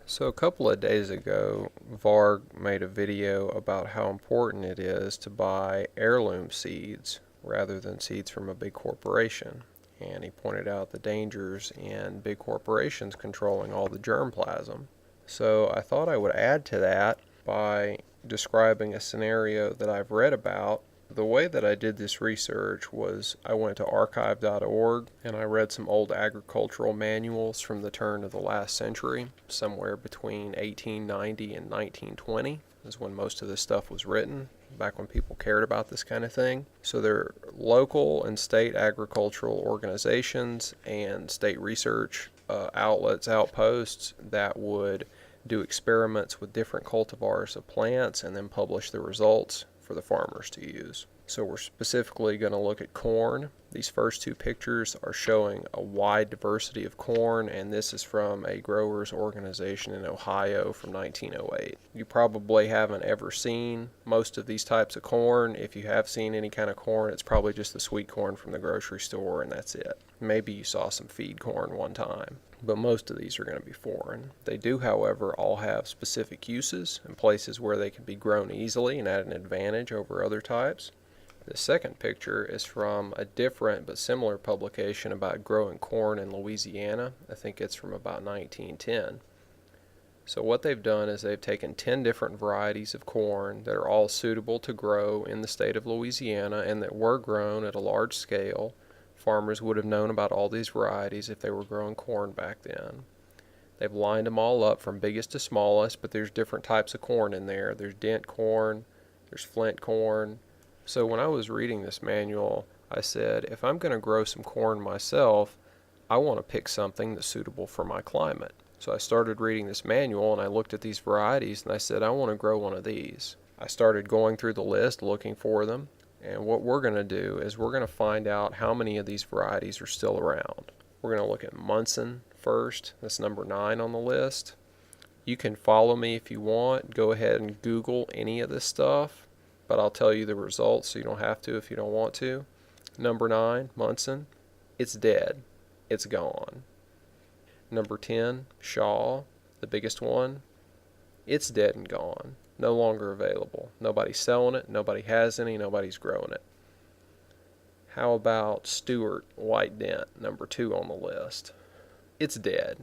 So a couple of days ago, Varg made a video about how important it is to buy heirloom seeds rather than seeds from a big corporation. And he pointed out the dangers in big corporations controlling all the germplasm. So I thought I would add to that by describing a scenario that I've read about. The way that I did this research was I went to archive.org and I read some old agricultural manuals from the turn of the last century, somewhere between 1890 and 1920 is when most of this stuff was written, back when people cared about this kind of thing. So there are local and state agricultural organizations and state research outlets, outposts that would do experiments with different cultivars of plants and then publish the results for the farmers to use. So we're specifically going to look at corn. These first two pictures are showing a wide diversity of corn, and this is from a growers organization in Ohio from 1908. You probably haven't ever seen most of these types of corn. If you have seen any kind of corn, it's probably just the sweet corn from the grocery store, and that's it. Maybe you saw some feed corn one time, but most of these are going to be foreign. They do, however, all have specific uses and places where they can be grown easily and at an advantage over other types. The second picture is from a different but similar publication about growing corn in Louisiana. I think it's from about 1910. So what they've done is they've taken 10 different varieties of corn that are all suitable to grow in the state of Louisiana and that were grown at a large scale. Farmers would have known about all these varieties if they were growing corn back then. They've lined them all up from biggest to smallest, but there's different types of corn in there. There's dent corn, there's flint corn. So when I was reading this manual, I said, if I'm going to grow some corn myself, I want to pick something that's suitable for my climate. So I started reading this manual and I looked at these varieties and I said, I want to grow one of these. I started going through the list looking for them. And what we're going to do is we're going to find out how many of these varieties are still around. We're going to look at Munson first. That's number 9 on the list. You can follow me if you want. Go ahead and Google any of this stuff, but I'll tell you the results so you don't have to if you don't want to. Number 9, Munson. It's dead. It's gone. Number 10, Shaw, the biggest one. It's dead and gone. No longer available. Nobody's selling it. Nobody has any. Nobody's growing it. How about Stewart White Dent, number 2 on the list? It's dead.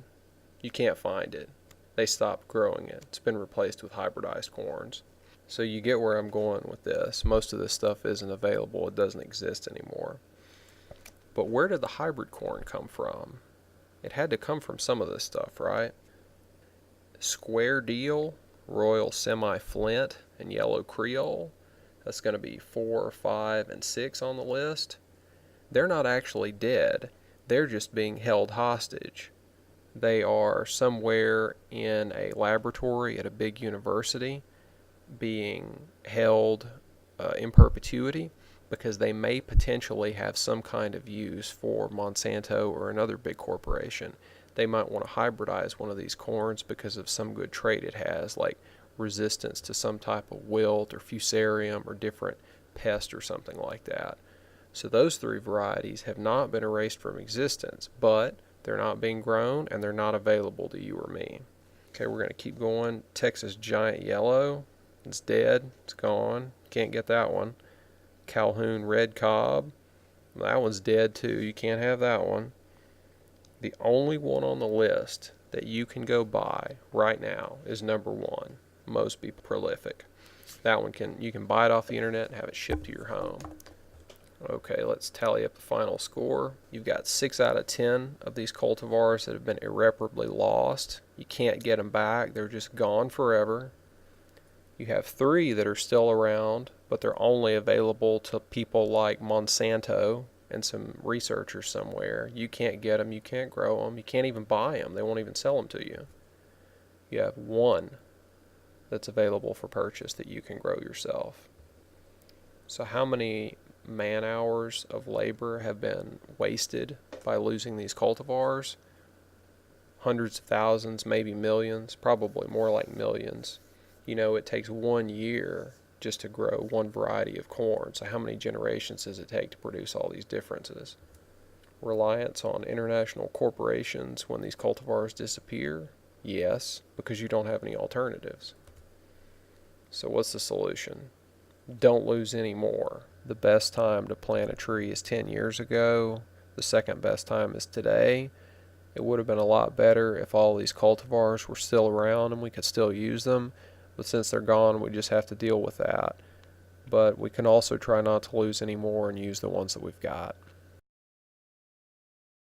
You can't find it. They stopped growing it. It's been replaced with hybridized corns. So you get where I'm going with this. Most of this stuff isn't available. It doesn't exist anymore. But where did the hybrid corn come from? It had to come from some of this stuff, right? Square Deal, Royal Semi-Flint, and Yellow Creole. That's going to be 4, 5, and 6 on the list. They're not actually dead. They're just being held hostage. They are somewhere in a laboratory at a big university being held in perpetuity because they may potentially have some kind of use for Monsanto or another big corporation. They might want to hybridize one of these corns because of some good trait it has, like resistance to some type of wilt or fusarium or different pest or something like that. So those 3 varieties have not been erased from existence, but they're not being grown and they're not available to you or me. Okay, we're going to keep going. Texas Giant Yellow. It's dead. It's gone. Can't get that one. Calhoun Red Cob. That one's dead too. You can't have that one. The only one on the list that you can go buy right now is number 1, Mosby Prolific. That one you can buy it off the internet and have it shipped to your home. Okay, let's tally up the final score. You've got 6 out of 10 of these cultivars that have been irreparably lost. You can't get them back. They're just gone forever. You have 3 that are still around, but they're only available to people like Monsanto and some researchers somewhere. You can't get them. You can't grow them. You can't even buy them. They won't even sell them to you. You have 1 that's available for purchase that you can grow yourself. So how many man-hours of labor have been wasted by losing these cultivars? Hundreds of thousands, maybe millions, probably more like millions. You know, it takes 1 year just to grow one variety of corn. So how many generations does it take to produce all these differences? Reliance on international corporations when these cultivars disappear. Yes, because you don't have any alternatives. So what's the solution? Don't lose any more. The best time to plant a tree is 10 years ago. The second best time is today. It would have been a lot better if all these cultivars were still around and we could still use them, but since they're gone, we just have to deal with that. But we can also try not to lose any more and use the ones that we've got.